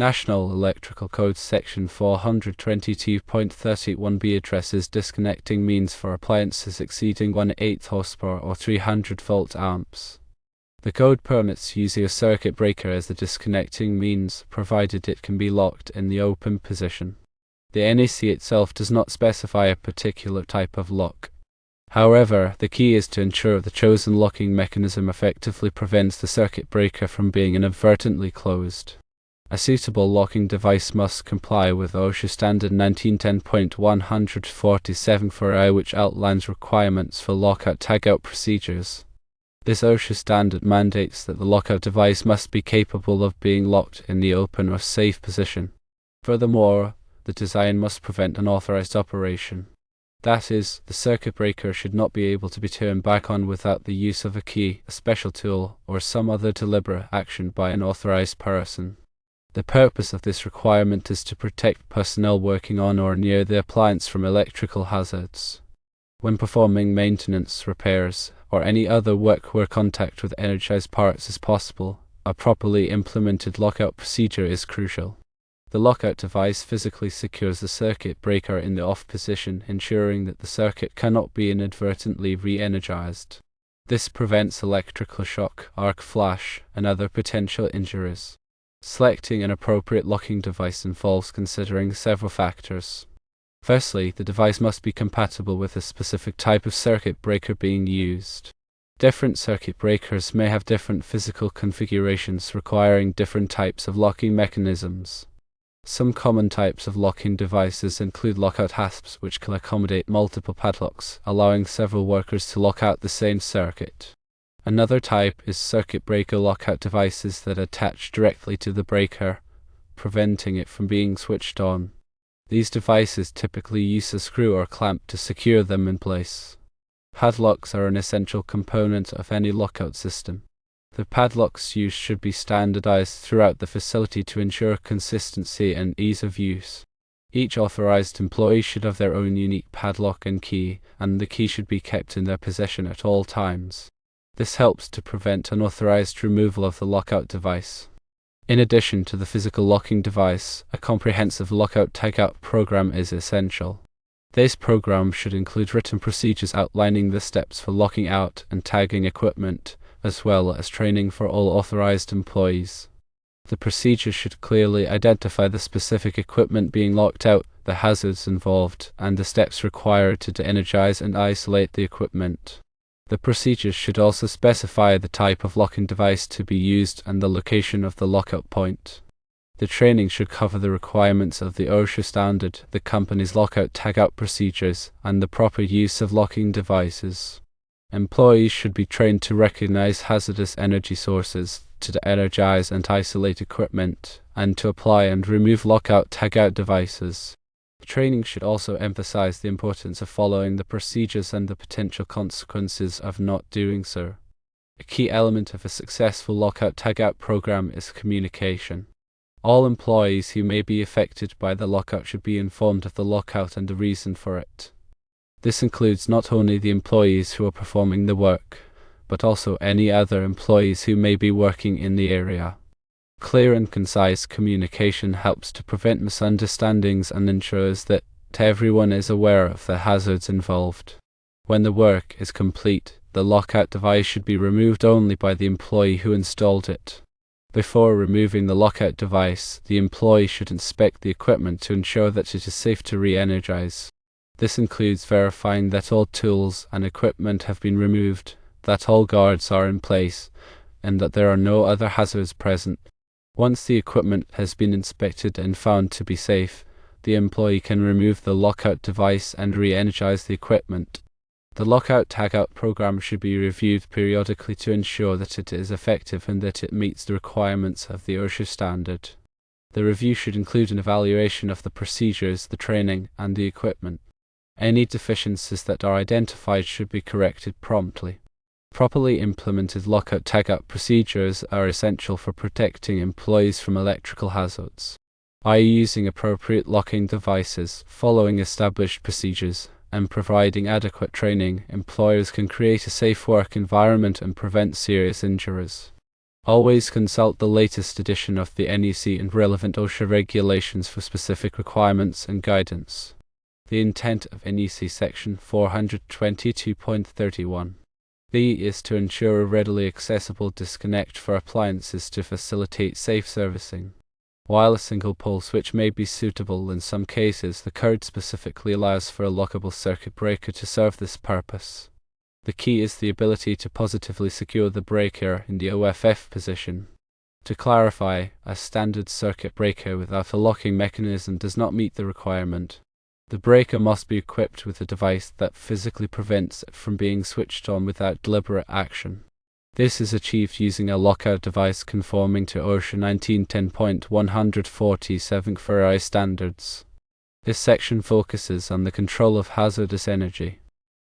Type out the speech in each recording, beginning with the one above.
National Electrical Code Section 422.31b addresses disconnecting means for appliances exceeding 1/8 horsepower or 300 volt amps. The code permits using a circuit breaker as the disconnecting means, provided it can be locked in the open position. The NEC itself does not specify a particular type of lock. However, the key is to ensure the chosen locking mechanism effectively prevents the circuit breaker from being inadvertently closed. A suitable locking device must comply with OSHA Standard 1910.147 which outlines requirements for lockout-tagout procedures. This OSHA standard mandates that the lockout device must be capable of being locked in the open or safe position. Furthermore, the design must prevent unauthorized operation. That is, the circuit breaker should not be able to be turned back on without the use of a key, a special tool, or some other deliberate action by an authorized person. The purpose of this requirement is to protect personnel working on or near the appliance from electrical hazards. When performing maintenance, repairs, or any other work where contact with energized parts is possible, a properly implemented lockout procedure is crucial. The lockout device physically secures the circuit breaker in the off position, ensuring that the circuit cannot be inadvertently re-energized. This prevents electrical shock, arc flash, and other potential injuries. Selecting an appropriate locking device involves considering several factors. Firstly, the device must be compatible with a specific type of circuit breaker being used. Different circuit breakers may have different physical configurations requiring different types of locking mechanisms. Some common types of locking devices include lockout hasps, which can accommodate multiple padlocks, allowing several workers to lock out the same circuit. Another type is circuit breaker lockout devices that attach directly to the breaker, preventing it from being switched on. These devices typically use a screw or clamp to secure them in place. Padlocks are an essential component of any lockout system. The padlocks used should be standardized throughout the facility to ensure consistency and ease of use. Each authorized employee should have their own unique padlock and key, and the key should be kept in their possession at all times. This helps to prevent unauthorized removal of the lockout device. In addition to the physical locking device, a comprehensive lockout-tagout program is essential. This program should include written procedures outlining the steps for locking out and tagging equipment, as well as training for all authorized employees. The procedure should clearly identify the specific equipment being locked out, the hazards involved, and the steps required to de-energize and isolate the equipment. The procedures should also specify the type of locking device to be used and the location of the lockout point. The training should cover the requirements of the OSHA standard, the company's lockout-tagout procedures, and the proper use of locking devices. Employees should be trained to recognize hazardous energy sources, to de-energize and isolate equipment, and to apply and remove lockout-tagout devices. The training should also emphasize the importance of following the procedures and the potential consequences of not doing so. A key element of a successful lockout-tagout program is communication. All employees who may be affected by the lockout should be informed of the lockout and the reason for it. This includes not only the employees who are performing the work, but also any other employees who may be working in the area. Clear and concise communication helps to prevent misunderstandings and ensures that everyone is aware of the hazards involved. When the work is complete, the lockout device should be removed only by the employee who installed it. Before removing the lockout device, the employee should inspect the equipment to ensure that it is safe to re-energize. This includes verifying that all tools and equipment have been removed, that all guards are in place, and that there are no other hazards present. Once the equipment has been inspected and found to be safe, the employee can remove the lockout device and re-energize the equipment. The lockout-tagout program should be reviewed periodically to ensure that it is effective and that it meets the requirements of the OSHA standard. The review should include an evaluation of the procedures, the training, and the equipment. Any deficiencies that are identified should be corrected promptly. Properly implemented lockout-tagout procedures are essential for protecting employees from electrical hazards. By using appropriate locking devices, following established procedures, and providing adequate training, employers can create a safe work environment and prevent serious injuries. Always consult the latest edition of the NEC and relevant OSHA regulations for specific requirements and guidance. The intent of NEC Section 422.31 B is to ensure a readily accessible disconnect for appliances to facilitate safe servicing. While a single pole switch may be suitable in some cases, the code specifically allows for a lockable circuit breaker to serve this purpose. The key is the ability to positively secure the breaker in the OFF position. To clarify, a standard circuit breaker without a locking mechanism does not meet the requirement. The breaker must be equipped with a device that physically prevents it from being switched on without deliberate action. This is achieved using a lockout device conforming to OSHA 1910.147 FRI standards. This section focuses on the control of hazardous energy.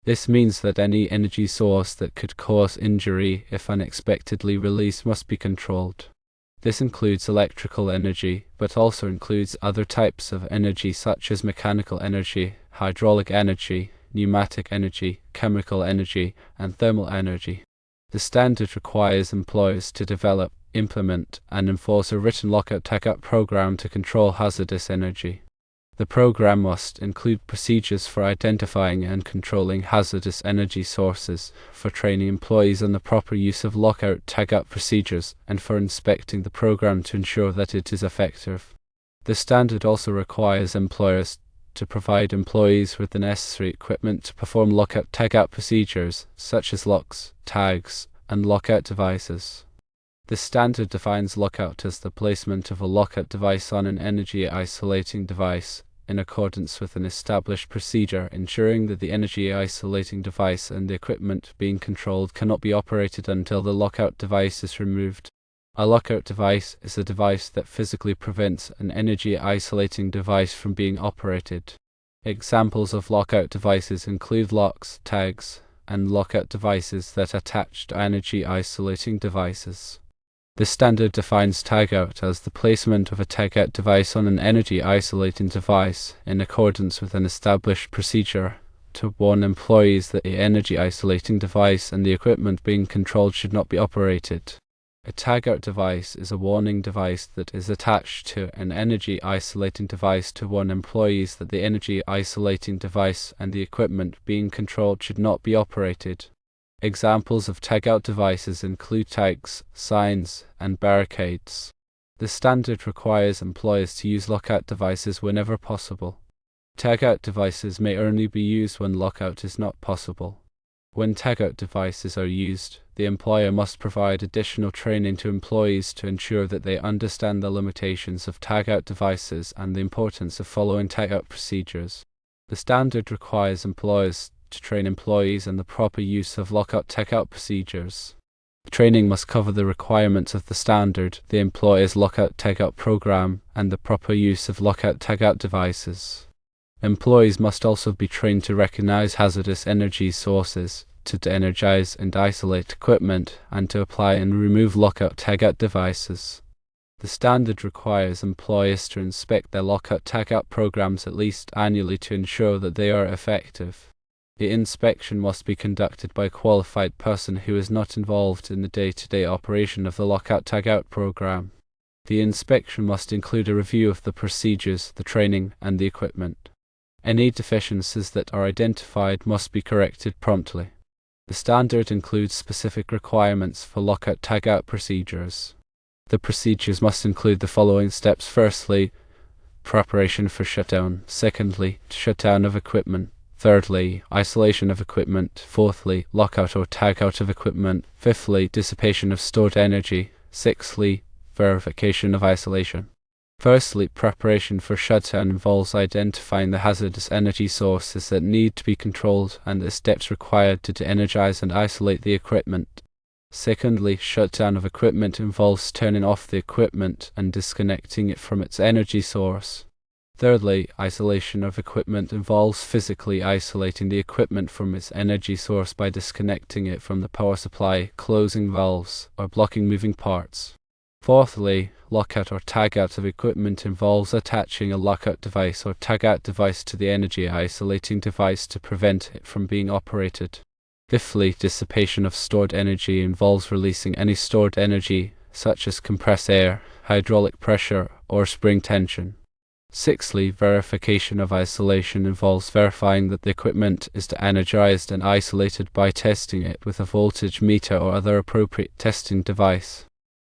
This means that any energy source that could cause injury if unexpectedly released must be controlled. This includes electrical energy, but also includes other types of energy such as mechanical energy, hydraulic energy, pneumatic energy, chemical energy, and thermal energy. The standard requires employers to develop, implement, and enforce a written lockout-tagout program to control hazardous energy. The program must include procedures for identifying and controlling hazardous energy sources, for training employees on the proper use of lockout-tagout procedures, and for inspecting the program to ensure that it is effective. The standard also requires employers to provide employees with the necessary equipment to perform lockout-tagout procedures, such as locks, tags, and lockout devices. The standard defines lockout as the placement of a lockout device on an energy-isolating device, in accordance with an established procedure, ensuring that the energy-isolating device and the equipment being controlled cannot be operated until the lockout device is removed. A lockout device is a device that physically prevents an energy-isolating device from being operated. Examples of lockout devices include locks, tags, and lockout devices that attach to energy-isolating devices. The standard defines tagout as the placement of a tagout device on an energy-isolating device in accordance with an established procedure to warn employees that the energy-isolating device and the equipment being controlled should not be operated. A tagout device is a warning device that is attached to an energy-isolating device to warn employees that the energy-isolating device and the equipment being controlled should not be operated. Examples of tagout devices include tags, signs, and barricades. The standard requires employers to use lockout devices whenever possible. Tagout devices may only be used when lockout is not possible. When tagout devices are used, the employer must provide additional training to employees to ensure that they understand the limitations of tagout devices and the importance of following tagout procedures. The standard requires employers to train employees in the proper use of lockout-tagout procedures. The training must cover the requirements of the standard, the employer's lockout-tagout program, and the proper use of lockout-tagout devices. Employees must also be trained to recognize hazardous energy sources, to de-energize and isolate equipment, and to apply and remove lockout-tagout devices. The standard requires employers to inspect their lockout-tagout programs at least annually to ensure that they are effective. The inspection must be conducted by a qualified person who is not involved in the day-to-day operation of the lockout-tagout program. The inspection must include a review of the procedures, the training, and the equipment. Any deficiencies that are identified must be corrected promptly. The standard includes specific requirements for lockout-tagout procedures. The procedures must include the following steps. Firstly, preparation for shutdown. Secondly, shutdown of equipment. Thirdly, isolation of equipment. Fourthly, lockout or tagout of equipment. Fifthly, dissipation of stored energy. Sixthly, verification of isolation. Firstly, preparation for shutdown involves identifying the hazardous energy sources that need to be controlled and the steps required to de-energize and isolate the equipment. Secondly, shutdown of equipment involves turning off the equipment and disconnecting it from its energy source. Thirdly, isolation of equipment involves physically isolating the equipment from its energy source by disconnecting it from the power supply, closing valves, or blocking moving parts. Fourthly, lockout or tagout of equipment involves attaching a lockout device or tagout device to the energy isolating device to prevent it from being operated. Fifthly, dissipation of stored energy involves releasing any stored energy such as compressed air, hydraulic pressure, or spring tension. Sixthly, verification of isolation involves verifying that the equipment is energized and isolated by testing it with a voltage meter or other appropriate testing device.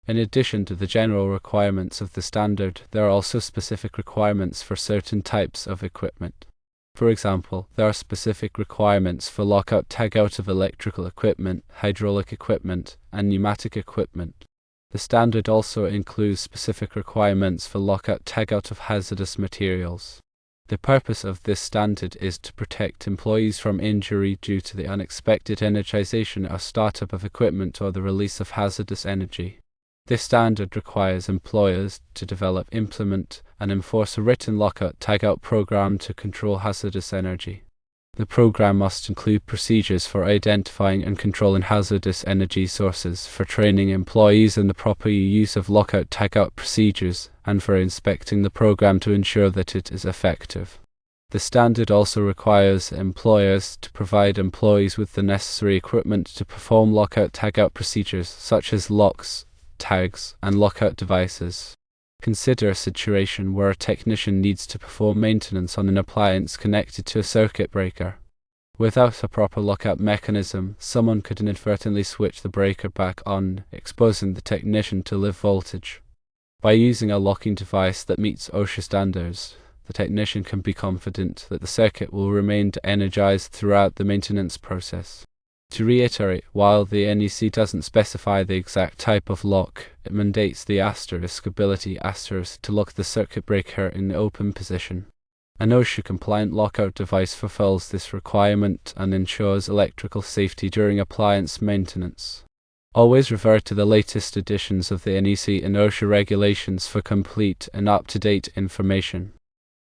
In addition to the general requirements of the standard, there are also specific requirements for certain types of equipment. For example, there are specific requirements for lockout/tagout of electrical equipment, hydraulic equipment, and pneumatic equipment. The standard also includes specific requirements for lockout/tagout of hazardous materials. The purpose of this standard is to protect employees from injury due to the unexpected energization or startup of equipment or the release of hazardous energy. This standard requires employers to develop, implement, and enforce a written lockout/tagout program to control hazardous energy. The program must include procedures for identifying and controlling hazardous energy sources, for training employees in the proper use of lockout/tagout procedures, and for inspecting the program to ensure that it is effective. The standard also requires employers to provide employees with the necessary equipment to perform lockout/tagout procedures, such as locks, tags, and lockout devices. Consider a situation where a technician needs to perform maintenance on an appliance connected to a circuit breaker. Without a proper lockout mechanism, someone could inadvertently switch the breaker back on, exposing the technician to live voltage. By using a locking device that meets OSHA standards, the technician can be confident that the circuit will remain energized throughout the maintenance process. To reiterate, while the NEC doesn't specify the exact type of lock, it mandates the ability to lock the circuit breaker in the open position. An OSHA-compliant lockout device fulfills this requirement and ensures electrical safety during appliance maintenance. Always refer to the latest editions of the NEC and OSHA regulations for complete and up-to-date information.